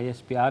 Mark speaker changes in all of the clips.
Speaker 1: ISPR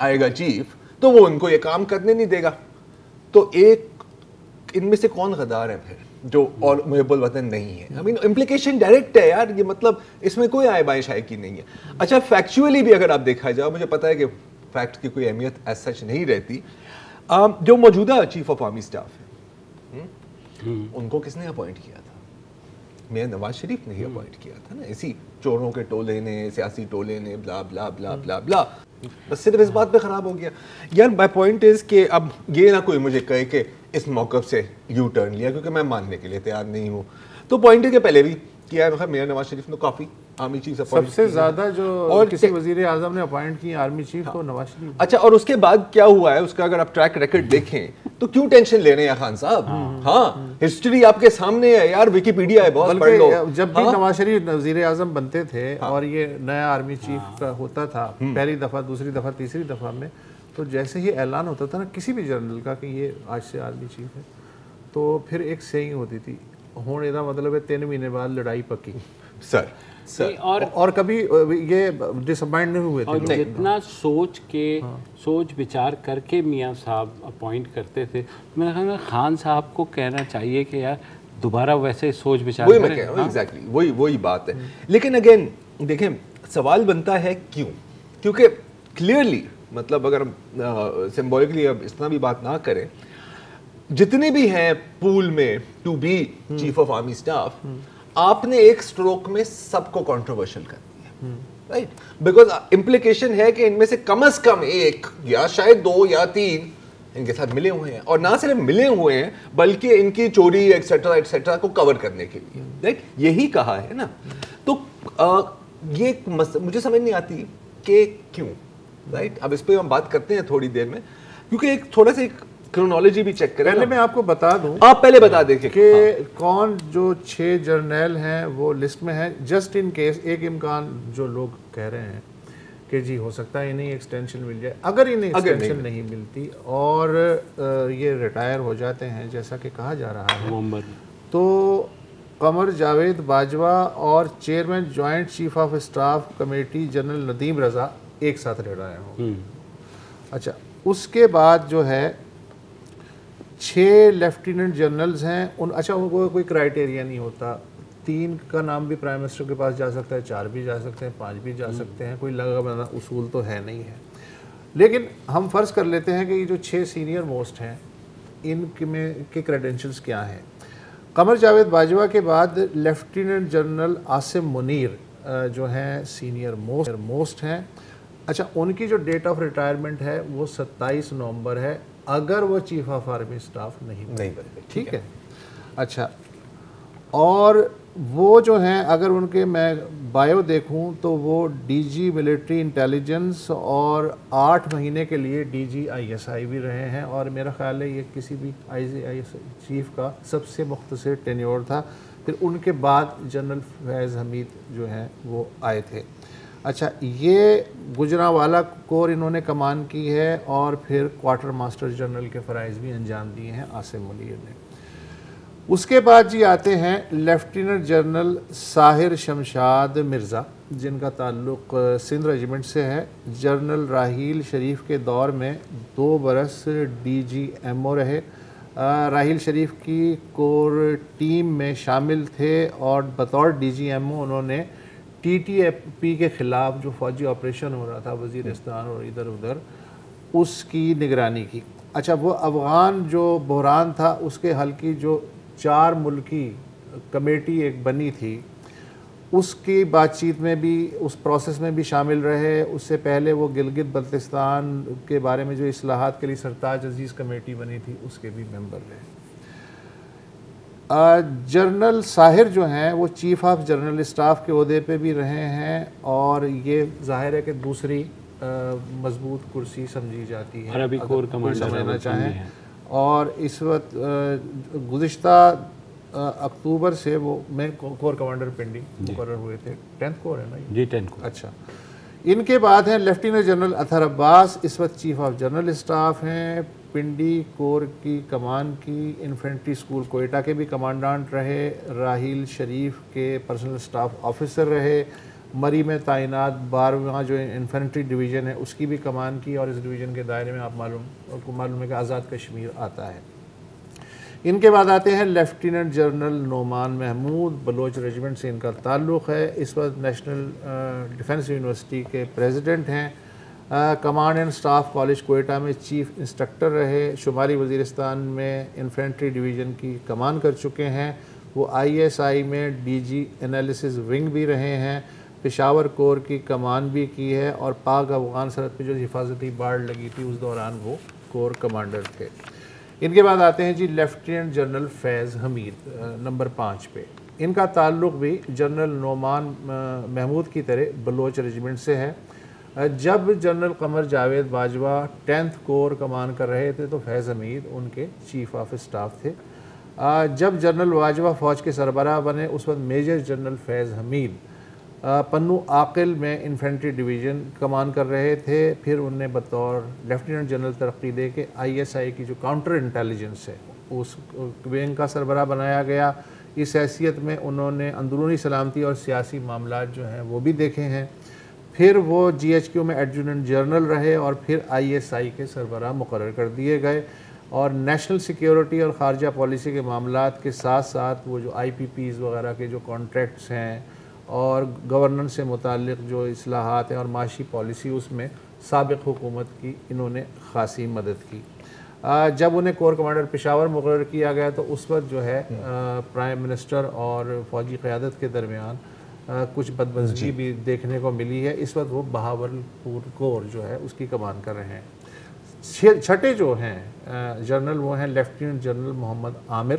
Speaker 2: آئے گا chief تو وہ ان کو یہ کام کرنے نہیں دے گا. تو ایک ان میں سے کون غدار ہے پھر جو اور محب الوطن نہیں ہے؟ آئی مین امپلیکیشن ڈائریکٹ ہے یار, یہ مطلب اس میں کوئی آئے بائیں شائے کی نہیں ہے. اچھا فیکچولی بھی اگر آپ دیکھا جائے, مجھے پتا ہے کہ فیکٹ کی کوئی اہمیت ایز سچ نہیں رہتی, جو موجودہ چیف آف آرمی اسٹاف ہے ان کو کس نے اپوائنٹ کیا تھا؟ میاں نواز شریف نے ہی اپوائنٹ کیا تھا نا, اسی چوروں کے ٹولے نے, سیاسی ٹولے نے, بلا بلا بلا بلا بلا. بس صرف اس بات پہ خراب ہو گیا یار. مائی پوائنٹ از کہ اب یہ نہ کوئی مجھے کہے کہ اس موقف سے یو ٹرن لیا, کیونکہ میں ماننے کے لیے تیار نہیں ہوں. تو پوائنٹ ہے کہ پہلے بھی کیا ہے, میاں نواز شریف نے کافی آرمی چیف
Speaker 3: سب سے زیادہ جو کسی وزیر اعظم نے اپوائنٹ کی آرمی چیف تو نواز شریف.
Speaker 2: اچھا, اور اس کے بعد کیا ہوا ہے اس کا اگر آپ ٹریک ریکارڈ دیکھیں تو کیوں ٹینشن لے رہے ہیں خان صاحب؟ ہاں ہسٹری آپ کے سامنے ہے یار, ویکیپیڈیا ہے, بہت پڑھ لو.
Speaker 3: جب بھی نواز شریف وزیر اعظم بنتے تھے اور یہ نیا آرمی چیف کا ہوتا تھا پہلی دفعہ, دوسری دفعہ, تیسری دفعہ میں, تو جیسے ہی اعلان ہوتا تھا نا کسی بھی جنرل کا کہ یہ آج سے آرمی چیف ہے, تو پھر ایک سینگ ہوتی تھی, ہوں یہ مطلب ہے 3 مہینے بعد لڑائی پکی
Speaker 2: سر.
Speaker 3: اور کبھی یہ ڈس اپوائنٹ نہیں ہوئے تھے.
Speaker 1: جتنا سوچ بچار کر کے میاں صاحب اپوائنٹ کرتے تھے, میرے خیال میں خان صاحب کو کہنا چاہیے کہ یار دوبارہ ویسے سوچ بچار
Speaker 2: وہی میں کہہ رہا ہوں, ایگزیکٹلی وہی بات ہے. لیکن اگین دیکھیں سوال بنتا ہے کیوں, کیونکہ کلیئرلی مطلب اگر ہم سمبولکلی اب اتنا بھی بات نہ کریں, جتنے بھی ہیں پول میں to be chief of army staff, آپ نے ایک سٹروک میں سب کو کنٹروورشل کر دیا, رائٹ؟ بیکاز امپلیکیشن ہے کہ ان میں سے کم از کم ایک یا شاید 2 یا 3 ان کے ساتھ ملے ہوئے ہیں, اور نہ صرف ملے ہوئے ہیں بلکہ ان کی چوری ایٹسیٹرا ایٹسیٹرا کو کور کرنے کے لیے, رائٹ؟ یہی کہا ہے نا. تو یہ مجھے سمجھ نہیں آتی کہ کیوں, رائٹ؟ اب اس پہ ہم بات کرتے ہیں تھوڑی دیر میں, کیونکہ ایک تھوڑا سا ایک کرونالوجی بھی چیک کریں.
Speaker 3: پہلے میں آپ کو بتا دوں,
Speaker 2: آپ پہلے بتا دیں کہ
Speaker 3: کون جو 6 جرنیل ہیں وہ لسٹ میں ہیں, جسٹ ان کیس ایک امکان جو لوگ کہہ رہے ہیں کہ جی ہو سکتا ہے انہیں ایکسٹینشن مل جائے. اگر انہیں ایکسٹینشن نہیں ملتی اور یہ ریٹائر ہو جاتے ہیں جیسا کہ کہا جا رہا ہے, تو قمر جاوید باجوہ اور chairman joint chief of staff committee general Nadeem Raza ایک ساتھ ریٹائر ہوں. اچھا, اس کے بعد جو ہے 6 لیفٹیننٹ جنرلز ہیں. اچھا ان کو کوئی کرائیٹیریا نہیں ہوتا, 3 کا نام بھی پرائم منسٹر کے پاس جا سکتا ہے, 4 بھی جا سکتے ہیں, 5 بھی جا سکتے ہیں, کوئی لگا بنا اصول تو ہے نہیں ہے. لیکن ہم فرض کر لیتے ہیں کہ یہ جو 6 سینئر موسٹ ہیں ان میں کے کریڈینشلز کیا ہیں. قمر جاوید باجوہ کے بعد لیفٹیننٹ جنرل عاصم منیر جو ہیں سینئر موسٹ ہیں. اچھا, ان کی جو ڈیٹ آف ریٹائرمنٹ ہے وہ 27 نومبر ہے اگر وہ چیف آف آرمی اسٹاف نہیں بنتے. ٹھیک ہے. اچھا, اور وہ جو ہیں اگر ان کے میں بایو دیکھوں تو وہ ڈی جی ملٹری انٹیلیجنس اور 8 مہینے کے لیے D G I S I بھی رہے ہیں, اور میرا خیال ہے یہ کسی بھی آئی ایس چیف کا سب سے مختصر ٹینیور تھا. پھر ان کے بعد جنرل فیض حمید جو ہیں وہ آئے تھے. اچھا, یہ گجرانوالہ کور انہوں نے کمان کی ہے, اور پھر کوارٹر ماسٹر جنرل کے فرائض بھی انجام دیے ہیں عاصم منیر نے. اس کے بعد جی آتے ہیں لیفٹیننٹ جنرل ساحر شمشاد مرزا جن کا تعلق سندھ ریجیمنٹ سے ہے. جنرل راحیل شریف کے دور میں 2 برس ڈی جی ایم او رہے. راحیل شریف کی کور ٹیم میں شامل تھے اور بطور ڈی جی ایم او انہوں نے ٹی ٹی اے پی کے خلاف جو فوجی آپریشن ہو رہا تھا وزیرستان اور ادھر ادھر اس کی نگرانی کی. اچھا, وہ افغان جو بحران تھا اس کے حل کی جو 4 ملکی کمیٹی ایک بنی تھی اس کی بات چیت میں بھی اس پروسیس میں بھی شامل رہے. اس سے پہلے وہ گلگت بلتستان کے بارے میں جو اصلاحات کے لیے سرتاج عزیز کمیٹی بنی تھی اس کے بھی ممبر رہے. جنرل ساحر جو ہیں وہ چیف آف جنرل اسٹاف کے عہدے پہ بھی رہے ہیں, اور یہ ظاہر ہے کہ دوسری مضبوط کرسی سمجھی جاتی ہے
Speaker 1: عربی کور کمانڈر
Speaker 3: سمجھنا چاہیں. اور اس وقت گزشتہ اکتوبر سے وہ میں کور کمانڈر پنڈی مقرر ہوئے تھے. 10th کور ہے نا
Speaker 1: جی 10th کور.
Speaker 3: اچھا, ان کے بعد ہیں لیفٹیننٹ جنرل اطہر عباس, اس وقت چیف آف جنرل اسٹاف ہیں. پنڈی کور کی کمان کی, انفینٹری اسکول کوئٹہ کے بھی کمانڈانٹ رہے. راحیل شریف کے پرسنل اسٹاف آفیسر رہے. مری میں تعینات 12واں جو انفینٹری ڈویژن ہے اس کی بھی کمان کی، اور اس ڈویژن کے دائرے میں آپ کو معلوم ہے کہ آزاد کشمیر آتا ہے۔ ان کے بعد آتے ہیں lieutenant general Nauman Mahmood, Baloch regiment سے ان کا تعلق ہے، اس وقت نیشنل ڈیفنس یونیورسٹی کے پریزیڈنٹ ہیں، command and staff college Quetta میں چیف انسٹرکٹر رہے، شمالی وزیرستان میں انفینٹری ڈویژن کی کمان کر چکے ہیں، وہ ISI میں DG انالیسز ونگ بھی رہے ہیں، پشاور کور کی کمان بھی کی ہے، اور پاک افغان سرحد پہ جو حفاظتی باڑ لگی تھی اس دوران وہ کور کمانڈر تھے۔ ان کے بعد آتے ہیں جی لیفٹیننٹ جنرل فیض حمید، نمبر 5 پہ۔ ان کا تعلق بھی جنرل نعمان محمود کی طرح بلوچ ریجمنٹ سے ہے۔ جب جنرل قمر جاوید باجوہ 10th کور کمان کر رہے تھے تو فیض حمید ان کے چیف آف اسٹاف تھے۔ جب جنرل باجوہ فوج کے سربراہ بنے اس وقت میجر جنرل فیض حمید پنو عاقل میں انفینٹری ڈویژن کمان کر رہے تھے، پھر انہیں بطور لیفٹیننٹ جنرل ترقی دے کے ISI کی جو کاؤنٹر انٹیلیجنس ہے اس ونگ کا سربراہ بنایا گیا۔ اس حیثیت میں انہوں نے اندرونی سلامتی اور سیاسی معاملات جو ہیں وہ بھی دیکھے ہیں، پھر وہ GHQ میں ایڈجوٹنٹ جنرل رہے، اور پھر ISI کے سربراہ مقرر کر دیے گئے، اور نیشنل سیکیورٹی اور خارجہ پالیسی کے معاملات کے ساتھ ساتھ وہ جو IPPs وغیرہ کے جو کانٹریکٹس ہیں اور گورننس سے متعلق جو اصلاحات ہیں اور معاشی پالیسی، اس میں سابق حکومت کی انہوں نے خاصی مدد کی۔ جب انہیں کور کمانڈر پشاور مقرر کیا گیا تو اس وقت جو ہے پرائم منسٹر اور فوجی قیادت کے درمیان کچھ بدمزگی بھی دیکھنے کو ملی ہے۔ اس وقت وہ بہاولپور کور جو ہے اس کی کمان کر رہے ہیں۔ چھٹے جو ہیں جنرل وہ ہیں لیفٹیننٹ جنرل محمد عامر،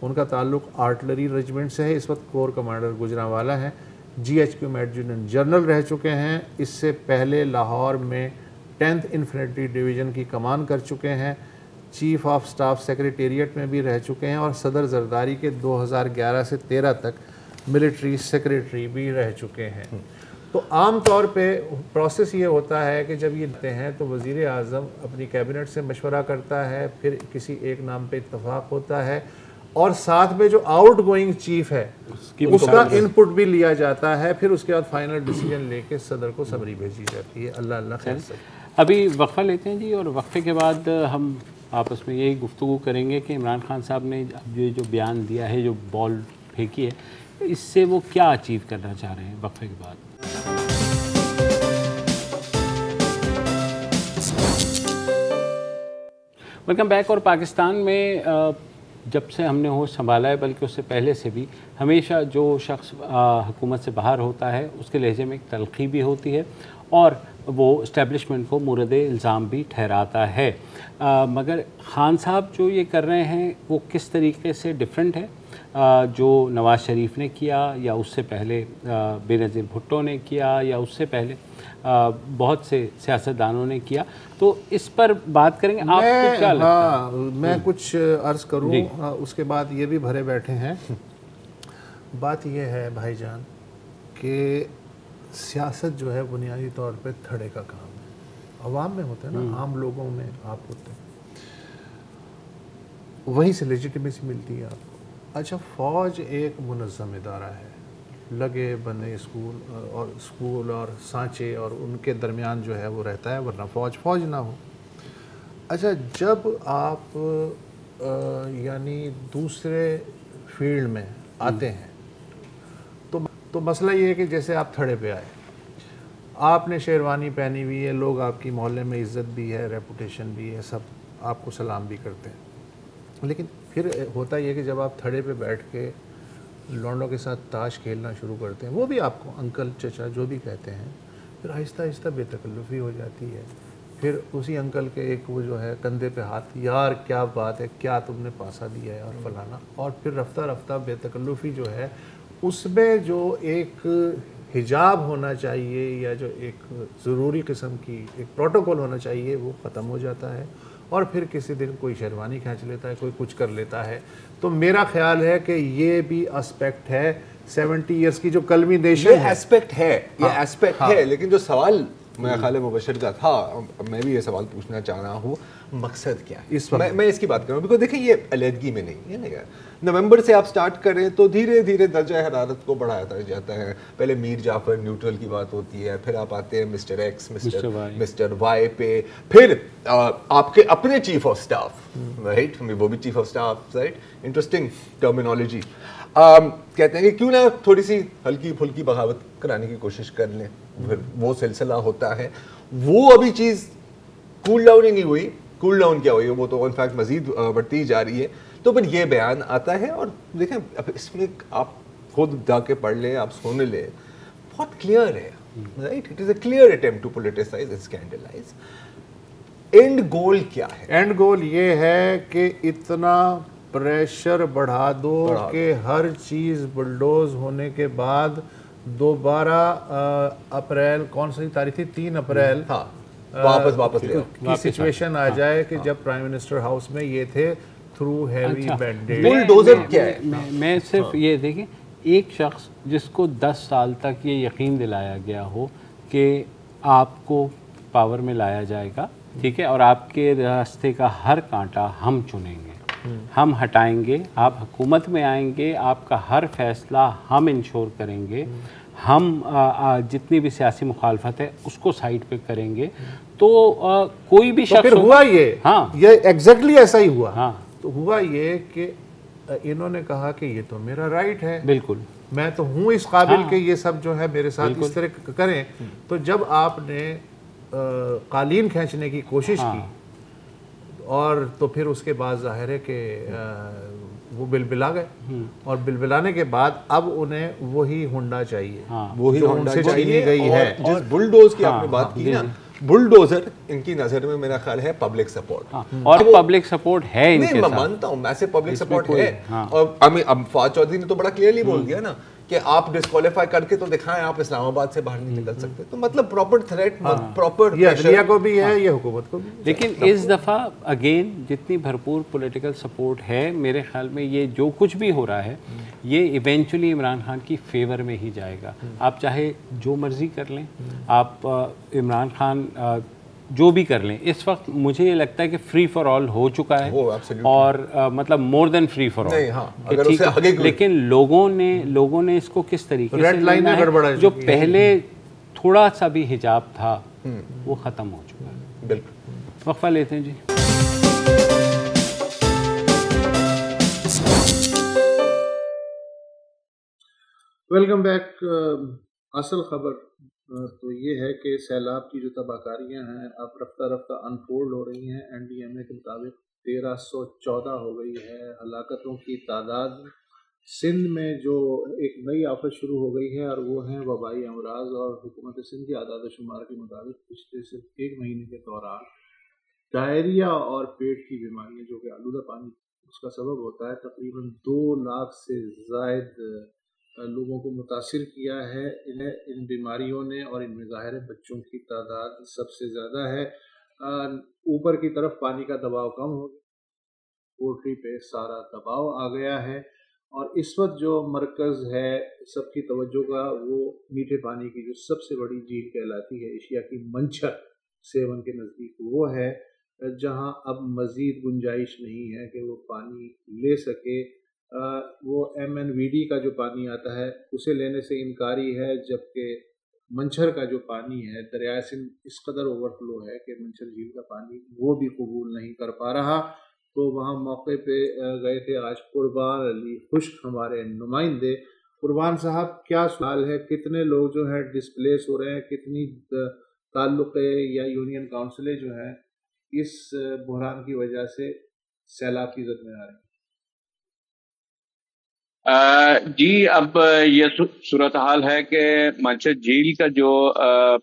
Speaker 3: ان کا تعلق آرٹلری ریجمنٹ سے ہے، اس وقت کور کمانڈر گجرانوالا ہیں، GHQ میں ایڈجوٹنٹ جنرل رہ چکے ہیں، اس سے پہلے لاہور میں 10th انفینٹری ڈویژن کی کمان کر چکے ہیں، چیف آف سٹاف سیکریٹریٹ میں بھی رہ چکے ہیں، اور صدر زرداری کے 2011 سے 13 تک ملٹری سیکریٹری بھی رہ چکے ہیں۔ تو عام طور پہ پروسیس یہ ہوتا ہے کہ جب یہ دیتے ہیں تو وزیر اعظم اپنی کیبنٹ سے مشورہ کرتا ہے، پھر کسی ایک نام پہ اتفاق ہوتا ہے، اور ساتھ میں جو آؤٹ گوئنگ چیف ہے اس کا ان پٹ بھی لیا جاتا ہے، پھر اس کے بعد فائنل ڈیسیجن لے کے صدر کو سمری بھیجی جاتی ہے۔ اللہ خیر سے۔
Speaker 1: ابھی وقفہ لیتے ہیں جی، اور وقفے کے بعد ہم آپس میں یہی گفتگو کریں گے کہ عمران خان صاحب نے جو بیان دیا ہے، جو بال پھینکی ہے، اس سے وہ کیا اچیو کرنا چاہ رہے ہیں۔ وقفے کے بعد ویلکم بیک۔ اور پاکستان میں جب سے ہم نے ہوش سنبھالا ہے، بلکہ اس سے پہلے سے بھی، ہمیشہ جو شخص حکومت سے باہر ہوتا ہے اس کے لہجے میں ایک تلخی بھی ہوتی ہے، اور وہ اسٹیبلشمنٹ کو مورد الزام بھی ٹھہراتا ہے۔ مگر خان صاحب جو یہ کر رہے ہیں وہ کس طریقے سے ڈیفرنٹ ہے جو نواز شریف نے کیا، یا اس سے پہلے بے نظیر بھٹو نے کیا، یا اس سے پہلے بہت سے سیاستدانوں نے کیا، تو اس پر بات کریں گے۔ آپ کو کیا لگتا ہے؟
Speaker 3: میں کچھ عرض کروں، اس کے بعد یہ بھی بھرے بیٹھے ہیں۔ بات یہ ہے بھائی جان کہ سیاست جو ہے بنیادی طور پہ تھڑے کا کام ہے، عوام میں ہوتا ہے نا، عام لوگوں میں آپ ہوتے ہیں، وہیں سے لیجیٹیمیسی ملتی ہے آپ کو۔ اچھا، فوج ایک منظم ادارہ ہے، لگے بنے اسکول اور سانچے اور ان کے درمیان جو ہے وہ رہتا ہے، ورنہ فوج نہ ہو۔ اچھا، جب آپ یعنی دوسرے فیلڈ میں آتے ہیں تو مسئلہ یہ ہے کہ جیسے آپ تھڑے پہ آئے، آپ نے شیروانی پہنی ہوئی ہے، لوگ آپ کی محلے میں عزت بھی ہے، ریپوٹیشن بھی ہے، سب آپ کو سلام بھی کرتے ہیں، لیکن پھر ہوتا یہ کہ جب آپ تھڑے پہ بیٹھ کے لونڈوں کے ساتھ تاش کھیلنا شروع کرتے ہیں، وہ بھی آپ کو انکل چچا جو بھی کہتے ہیں، پھر آہستہ آہستہ بے تکلفی ہو جاتی ہے، پھر اسی انکل کے ایک وہ جو ہے کندھے پہ ہاتھ، یار کیا بات ہے، کیا تم نے پاسا دیا ہے، اور فلانا، اور پھر رفتہ رفتہ بے تکلفی جو ہے اس میں جو ایک حجاب ہونا چاہیے یا جو ایک ضروری قسم کی ایک پروٹوکول ہونا چاہیے وہ ختم ہو جاتا ہے، اور پھر کسی دن کوئی شیروانی کھینچ لیتا ہے، کوئی کچھ کر لیتا ہے۔ تو میرا خیال ہے کہ یہ بھی اسپیکٹ ہے 70 ایئرس کی جو کلمینیشن
Speaker 2: یہ اسپیکٹ ہے، یہ اسپیکٹ ہے، لیکن جو سوال میرا خیال ہے مبشر کا تھا. میں بھی یہ سوال پوچھنا چاہ رہا ہوں, مقصد کیا ہے؟ میں اس کی بات کروں بیکاز دیکھیں یہ علیحدگی میں نہیں ہے نا. نومبر سے آپ سٹارٹ کریں تو دھیرے دھیرے درجہ حرارت کو بڑھاتا جاتا ہے. پہلے میر جعفر نیوٹرل کی بات ہوتی ہے, پھر آپ آتے ہیں مسٹر ایکس, مسٹر وائی پہ, پھر آپ کے اپنے چیف آف اسٹاف, رائٹ, وہ بھی chief of staff, right, interesting terminology. کہتے ہیں کہ کیوں نہ تھوڑی سی ہلکی پھلکی بغاوت کرانے کی کوشش کر لیں. پھر وہ سلسلہ ہوتا ہے. وہ ابھی چیز کول ڈاؤن ہی نہیں ہوئی. کول ڈاؤن کیا ہوئی ہے, وہ تو انفیکٹ مزید بڑھتی جا رہی ہے. تو پھر یہ بیان آتا ہے اور دیکھیں اب اس میں آپ خود جا کے پڑھ لیں, آپ سن لیں, بہت کلیئر ہے, right. It is a clear attempt to politicise and scandalise. And goal کیا ہے؟
Speaker 3: اینڈ گول یہ ہے کہ اتنا پریشر بڑھا دو کہ ہر چیز بلڈوز ہونے کے بعد دوبارہ اپریل, کون سی تاریخ تھی, 3 اپریل,
Speaker 2: واپس
Speaker 3: کی سچویشن آ جائے کہ جب پرائم منسٹر ہاؤس میں یہ تھے تھرو ہیوی بینڈیج.
Speaker 2: بلڈوزر کیا ہے؟
Speaker 1: میں صرف یہ دیکھیں, ایک شخص جس کو 10 سال تک یہ یقین دلایا گیا ہو کہ آپ کو پاور میں لایا جائے گا, ٹھیک ہے, اور آپ کے راستے کا ہر کانٹا ہم چنیں گے, ہم ہٹائیں گے, آپ حکومت میں آئیں گے, آپ کا ہر فیصلہ ہم انشور کریں گے, ہم جتنی بھی سیاسی مخالفت ہے اس کو سائڈ پہ کریں گے. تو کوئی بھی شخص,
Speaker 3: پھر ہوا یہ ایگزیکٹلی ایسا ہی ہوا.
Speaker 1: ہاں,
Speaker 3: تو ہوا یہ کہ انہوں نے کہا کہ یہ تو میرا رائٹ ہے,
Speaker 1: بالکل,
Speaker 3: میں تو ہوں اس قابل کہ یہ سب جو ہے میرے ساتھ اس طرح کریں. تو جب آپ نے قالین کھینچنے کی کوشش کی اور تو پھر اس کے بعد ظاہر ہے کہ وہ بلبلا گئے, اور بلبلانے کے بعد اب انہیں وہی ہنڈا چاہیے,
Speaker 2: وہی
Speaker 3: جو ان سے چھینی گئی ہے.
Speaker 2: جس بلڈوز کی آپ نے بات کی نا, بلڈوزر ان کی نظر میں میرا خیال ہے پبلک سپورٹ,
Speaker 1: اور پبلک سپورٹ ہے ان کے ساتھ.
Speaker 2: میں مانتا ہوں میسو پبلک سپورٹ ہے. اور اب فواد چودھری نے تو بڑا کلیئرلی بول دیا نا کہ آپ ڈسکوالیفائی کر کے تو دکھائیں آپ اسلام آباد سے باہر نہیں نکل سکتے. تو مطلب پراپر تھریٹ, پراپر
Speaker 3: یہ عدلیہ کو بھی ہے, یہ حکومت کو بھی.
Speaker 1: لیکن اس دفعہ اگین جتنی بھرپور پولیٹیکل سپورٹ ہے, میرے خیال میں یہ جو کچھ بھی ہو رہا ہے یہ ایونچولی عمران خان کی فیور میں ہی جائے گا. آپ چاہے جو مرضی کر لیں, آپ عمران خان جو بھی کر لیں, اس وقت مجھے یہ لگتا ہے کہ فری فار آل ہو چکا ہے, اور مطلب مور دین فری فار آل. لیکن لوگوں نے اس کو کس طریقے سے لینا ہے, جو پہلے تھوڑا سا بھی حجاب تھا وہ ختم ہو چکا ہے.
Speaker 2: بالکل,
Speaker 1: وقفہ لیتے ہیں جی.
Speaker 3: Welcome back. اصل خبر تو یہ ہے کہ سیلاب کی جو تباہ کاریاں ہیں اب رفتہ رفتہ انفولڈ ہو رہی ہیں. این ڈی ایم اے کے مطابق 1314 ہو گئی ہے. ہلاکتوں کی تعداد سندھ میں جو ایک نئی آفت شروع ہو گئی ہے اور وہ ہیں وبائی امراض, اور حکومت سندھ کے اعداد و شمار کے مطابق پچھلے صرف 1 مہینے کے دوران ڈائریا اور پیٹ کی بیماریاں جو کہ آلودہ پانی اس کا سبب ہوتا ہے, تقریباً 2 لاکھ سے زائد لوگوں کو متاثر کیا ہے. ان بیماریوں نے, اور ان میں ظاہر بچوں کی تعداد سب سے زیادہ ہے. اوپر کی طرف پانی کا دباؤ کم ہو گیا, پولٹری پہ سارا دباؤ آ گیا ہے, اور اس وقت جو مرکز ہے سب کی توجہ کا وہ میٹھے پانی کی جو سب سے بڑی جھیل کہلاتی ہے ایشیا کی, منچھر سیون کے نزدیک وہ ہے, جہاں اب مزید گنجائش نہیں ہے کہ وہ پانی لے سکے. وہ ایم این وی ڈی کا جو پانی آتا ہے اسے لینے سے انکاری ہے, جبکہ منچھر کا جو پانی ہے دریائے سندھ اس قدر اوور فلو ہے کہ منچھر جھیل کا پانی وہ بھی قبول نہیں کر پا رہا. تو وہاں موقع پہ گئے تھے آج قربان علی خشک, ہمارے نمائندے. قربان صاحب, کیا سوال ہے, کتنے لوگ جو ہیں ڈسپلیس ہو رہے ہیں, کتنی تعلقے یا یونین کاؤنسلیں جو ہیں اس بحران کی وجہ سے سیلاب کی زد میں آ رہی ہیں؟
Speaker 4: جی, اب یہ صورتحال ہے کہ منچھر جھیل کا جو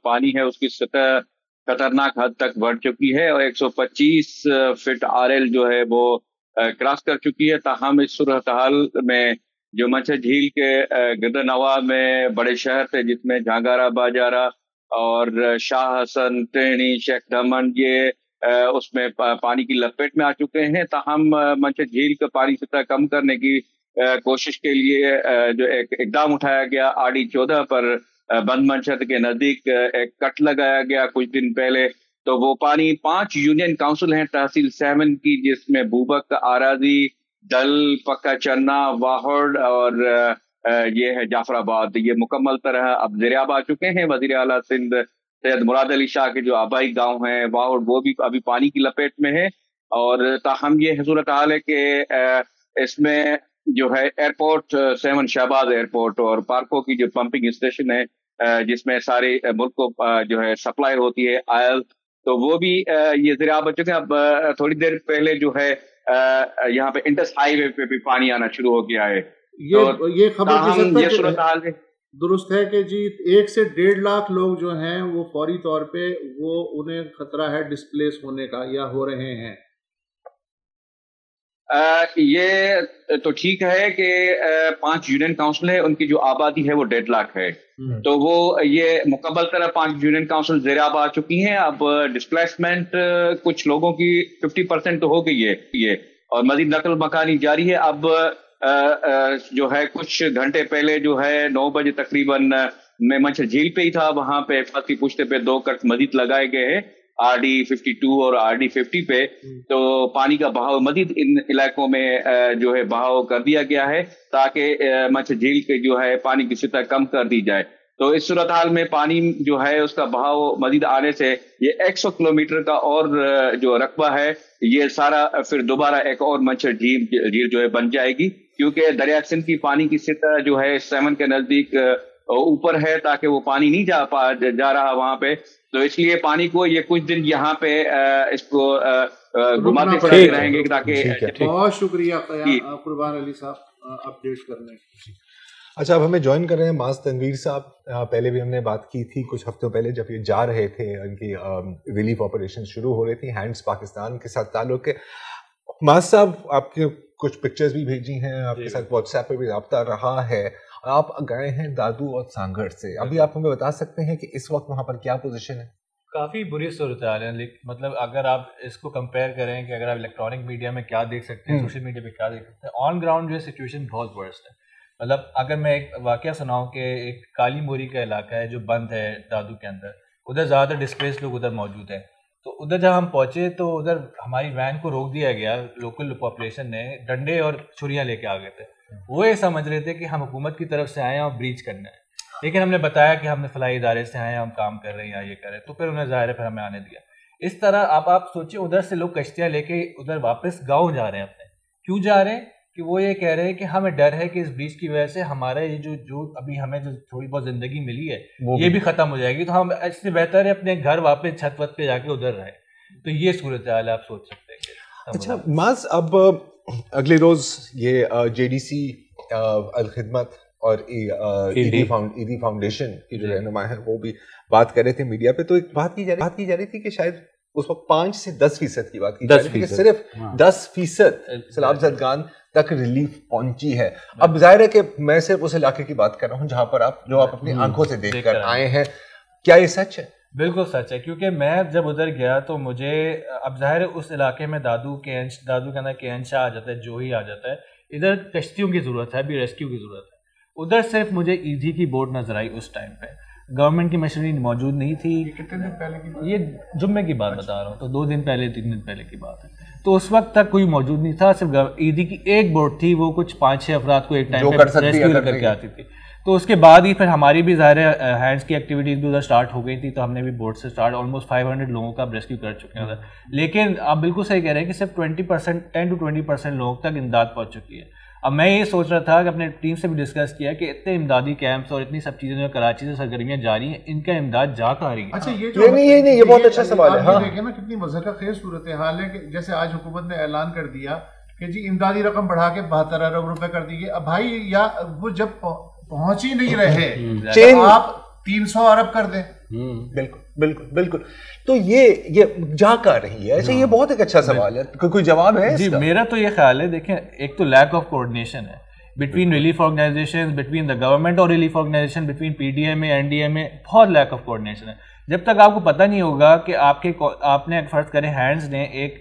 Speaker 4: پانی ہے اس کی سطح خطرناک حد تک بڑھ چکی ہے, اور 125 فٹ RL جو ہے وہ کراس کر چکی ہے. تاہم اس صورتحال میں جو منچھر جھیل کے گرد نواح میں بڑے شہر تھے جس میں جھانگارا, باجارا اور شاہ حسن, ٹرینی, شیخ دمن, یہ اس میں پانی کی لپیٹ میں آ چکے ہیں. تاہم منچھر جھیل کا پانی سطح کم کرنے کی کوشش کے لیے جو ایک اقدام اٹھایا گیا RD 14 پر بند منشد کے نزدیک ایک کٹ لگایا گیا کچھ دن پہلے. تو وہ پانی 5 یونین کاؤنسل ہیں تحصیل سیون کی، جس میں بوبک، آراضی، ڈل، پکا چنا، واہڑ اور یہ ہے جعفر آباد، یہ مکمل طرح اب زیرآب آ چکے ہیں. وزیر اعلیٰ سندھ سید مراد علی شاہ کے جو آبائی گاؤں ہیں واہڑ، وہ بھی ابھی پانی کی لپیٹ میں ہے. اور تاہم یہ صورتحال ہے کہ اس میں جو ہے ایئرپورٹ 7 شہباز ایئرپورٹ اور پارکو کی جو پمپنگ اسٹیشن ہے جس میں سارے ملک کو جو ہے سپلائی ہوتی ہے آئل، تو وہ بھی یہ زیرآب ہو چکے ہیں. اب تھوڑی دیر پہلے جو ہے یہاں پہ انٹس ہائی وے پہ بھی پانی آنا شروع ہو گیا ہے.
Speaker 3: یہ خبر
Speaker 4: یہ صورتحال ہے.
Speaker 3: درست ہے کہ جی 1 سے 1.5 لاکھ لوگ جو ہیں وہ فوری طور پہ وہ انہیں خطرہ ہے ڈسپلیس ہونے کا یا ہو رہے ہیں.
Speaker 4: یہ تو ٹھیک ہے کہ 5 یونین کاؤنسل ہے، ان کی جو آبادی ہے وہ 1.5 لاکھ ہے. تو وہ یہ مکمل طرح 5 یونین کاؤنسل زیرآب آ چکی ہیں. اب ڈسپلیسمنٹ کچھ لوگوں کی 50% تو ہو گئی ہے یہ، اور مزید نقل مکانی جاری ہے. اب جو ہے کچھ گھنٹے پہلے جو ہے 9 بجے تقریباً میں منچھر جھیل پہ ہی تھا، وہاں پہ فاطی پشتے پہ 2 کٹ مزید لگائے گئے ہیں RD 52 اور RD 50 پہ. تو پانی کا بہاؤ مزید ان علاقوں میں جو ہے بہاؤ کر دیا گیا ہے تاکہ منچھر جھیل کے جو ہے پانی کی سطح کم کر دی جائے. تو اس صورتحال میں پانی جو ہے اس کا بہاؤ مزید آنے سے یہ 100 کلومیٹر کا اور جو رقبہ ہے یہ سارا پھر دوبارہ ایک اور منچھر جھیل جو ہے بن جائے گی، کیونکہ دریا سندھ کی پانی کی سطح جو ہے 7 کے نزدیک اوپر ہے تاکہ وہ پانی نہیں جا رہا وہاں پہ. تو اس لیے پانی کو یہ کچھ دن یہاں پہ اس کو گھماتے پھراتے رہیں گے تاکہ.
Speaker 3: بہت شکریہ قربان علی صاحب اپڈیٹ کرنے.
Speaker 2: اچھا، اب ہمیں جوائن کر رہے ہیں معاذ تنویر صاحب. پہلے بھی ہم نے بات کی تھی کچھ ہفتوں پہلے جب یہ جا رہے تھے، ان کی ریلیف آپریشن شروع ہو رہی تھی ہینڈز پاکستان کے ساتھ تعلق کے. معاذ صاحب، آپ کے کچھ پکچرز بھی بھیجی ہیں، آپ کے ساتھ واٹس ایپ پہ بھی رابطہ رہا ہے. آپ گئے ہیں دادو اور سانگڑ سے، ابھی آپ ہمیں بتا سکتے ہیں کہ اس وقت وہاں پر کیا پوزیشن ہے؟
Speaker 5: کافی بری صورتحال ہے. مطلب اگر آپ اس کو کمپیئر کریں کہ اگر آپ الیکٹرانک میڈیا میں کیا دیکھ سکتے ہیں، سوشل میڈیا پہ کیا دیکھ سکتے ہیں، آن گراؤنڈ جو ہے سچویشن بہت ورسٹ ہے. مطلب اگر میں ایک واقعہ سناؤں کہ ایک کالی موری کا علاقہ ہے جو بند ہے دادو کے اندر، ادھر زیادہ ڈسپلیس لوگ ادھر موجود ہیں. تو ادھر جب ہم پہنچے تو ادھر ہماری وین کو روک دیا گیا، لوکل پاپولیشن نے ڈنڈے اور چھریاں لے کے آ گئے تھے. وہ یہ سمجھ رہے تھے کہ ہم حکومت کی طرف سے آئے ہیں اور بریچ کرنا ہے، لیکن ہم نے بتایا کہ ہم نے فلاحی ادارے سے آئے ہیں، ہم کام کر رہے ہیں یا یہ کر رہے ہیں، تو پھر انہیں ظاہر ہے پھر ہمیں آنے دیا. اس طرح آپ سوچیں ادھر سے لوگ کشتیاں لے کے ادھر واپس گاؤں جا رہے ہیں اپنے. کیوں جا رہے ہیں؟ کہ وہ یہ کہہ رہے ہیں کہ ہمیں ڈر ہے کہ اس بریچ کی وجہ سے ہمارا یہ جو ابھی ہمیں جو تھوڑی بہت زندگی ملی ہے یہ بھی ختم ہو جائے گی، تو ہم اس سے بہتر ہے اپنے گھر واپس چھت وت پہ جا کے ادھر رہیں. تو یہ صورتحال آپ سوچ سکتے ہیں.
Speaker 2: اچھا معاذ، اب اگلے روز یہ JDC الخدمت اور ایدی فاؤنڈیشن کی جو رہنما ہے وہ بھی بات کر رہے تھے میڈیا پہ. تو ایک بات کی جا رہی تھی کہ شاید اس وقت 5 سے 10% کی بات کی جا رہی تھی کہ صرف 10% سیلاب زدگان تک ریلیف پہنچی ہے. اب ظاہر ہے کہ میں صرف اس علاقے کی بات کر رہا ہوں جہاں پر آپ اپنی آنکھوں سے دیکھ کر آئے ہیں. کیا یہ سچ ہے؟
Speaker 5: بالکل سچ ہے، کیونکہ میں جب ادھر گیا تو مجھے اب ظاہر ہے اس علاقے میں دادو کے اندر کین شاہ آ جاتا ہے، جو ہی آ جاتا ہے. ادھر کشتیوں کی ضرورت ہے، ابھی ریسکیو کی ضرورت ہے. ادھر صرف مجھے ایدھی کی بوٹ نظر آئی اس ٹائم پہ، گورنمنٹ کی مشینری موجود نہیں تھی. یہ جمعے کی بات بتا رہا ہوں، تو 2 دن پہلے 3 دن پہلے کی بات ہے. تو اس وقت تک کوئی موجود نہیں تھا، صرف ایدھی کی ایک بوٹ تھی، وہ کچھ 5-6 افراد کو ایک ٹائم پہ ریسکیو کر کے آتی تھی. تو اس کے بعد ہی پھر ہماری بھی ظاہر ہینڈس کی ایکٹیویٹیز بھی ادھر اسٹارٹ ہو گئی تھی، تو ہم نے بھی بوٹ سے اسٹارٹ آلموسٹ 500 لوگوں کا ریسکیو کر چکے ہیں ادھر. لیکن آپ بالکل صحیح کہہ رہے ہیں کہ صرف 10 to 20% لوگوں تک امداد پہنچ چکی ہے. اب میں یہ سوچ رہا تھا کہ اپنے ٹیم سے بھی ڈسکس کیا کہ اتنے امدادی کیمپس اور اتنی سب چیزیں جو کراچی سے سرگرمیاں جاری ہیں، ان کا امداد جا کہاں رہی ہے.
Speaker 3: اچھا
Speaker 2: یہ بہت اچھا سوال ہے.
Speaker 3: ہاں دیکھیں نا کتنی مضحکہ خیز صورتحال ہے کہ جیسے آج حکومت نے اعلان کر دیا کہ جی امدادی رقم بڑھا کے 72 ارب روپے کر دی گئی. اب بھائی یا وہ جب پہنچ ہی نہیں رہے آپ 300 ارب کر دیں.
Speaker 2: بالکل. تو یہ جا کر رہی ہے. اچھا، یہ بہت ایک اچھا سوال ہے، کوئی جواب ہے؟
Speaker 5: جی میرا تو یہ خیال ہے، دیکھیں ایک تو لیک آف کوآرڈینیشن ہے between relief organisation, between the government اور relief organisation, between PDMA NDMA، بہت لیک آف کوآرڈینیشن ہے. جب تک آپ کو پتہ نہیں ہوگا کہ آپ نے فرض کریں ہینڈز نے ایک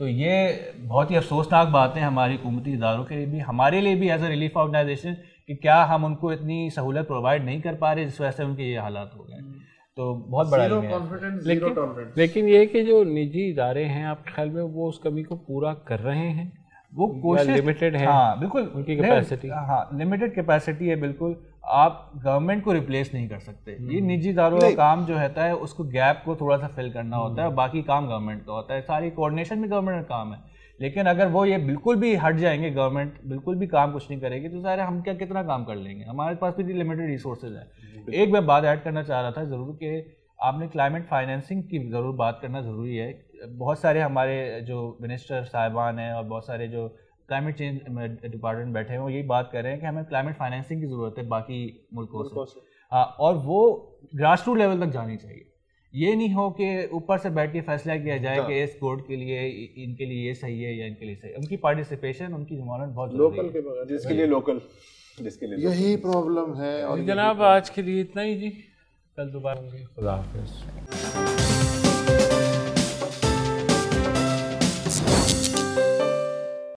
Speaker 5: تو یہ بہت ہی افسوسناک بات ہے ہماری حکومتی اداروں کے لیے بھی, ہمارے لیے بھی ایز اے ریلیف آرگنائزیشن, کہ کیا ہم ان کو اتنی سہولت پرووائڈ نہیں کر پا رہے جس وجہ سے ان کے یہ حالات ہو گئے. تو بہت بڑا
Speaker 1: لیکن یہ کہ جو نجی ادارے ہیں آپ کے خیال میں وہ اس کمی کو پورا کر رہے ہیں؟
Speaker 5: وہ کوشش
Speaker 1: لمیٹڈ ہے.
Speaker 5: ہاں بالکل
Speaker 1: ان کی کیپیسٹی,
Speaker 5: ہاں لمیٹڈ کیپیسٹی ہے بالکل. آپ گورنمنٹ کو ریپلیس نہیں کر سکتے. یہ نجی اداروں کا کام جو ہوتا ہے اس کو گیپ کو تھوڑا سا فل کرنا ہوتا ہے, اور باقی کام گورنمنٹ کا ہوتا ہے. ساری کوآرڈینیشن بھی گورنمنٹ کا کام ہے. لیکن اگر وہ یہ بالکل بھی ہٹ جائیں گے, گورنمنٹ بالکل بھی کام کچھ نہیں کرے گی, تو ظاہر ہم کتنا کام کر لیں گے. ہمارے پاس بھی لمیٹڈ ریسورسز ہیں. ایک میں بات ایڈ کرنا چاہ رہا تھا ضرور, کہ آپ نے کلائمیٹ فائنینسنگ کی ضرور بات کرنا ضروری ہے. بہت سارے ہمارے جو منسٹر صاحبان ہیں اور بہت سارے جو کلائمیٹ چینج ڈپارٹمنٹ بیٹھے ہیں وہ یہی بات کر رہے ہیں کہ ہمیں کلائمیٹ فائنینسنگ کی ضرورت ہے باقی ملکوں سے, اور وہ گراس روٹ لیول تک جانی چاہیے. یہ نہیں ہو کہ اوپر سے بیٹھ کے فیصلہ کیا جائے کہ اس بورڈ کے لیے ان کے لیے یہ صحیح ہے یا ان کے لیے صحیح. ان کی پارٹیسپیشن, ان کی ضمانت بہت ضروری ہے,
Speaker 2: جس کے لیے لوکل, جس کے لیے
Speaker 3: یہی پرابلم ہے.
Speaker 1: جناب آج کے لیے اتنا ہی جی, کل دوبارہ ہوں گے. خدا حافظ.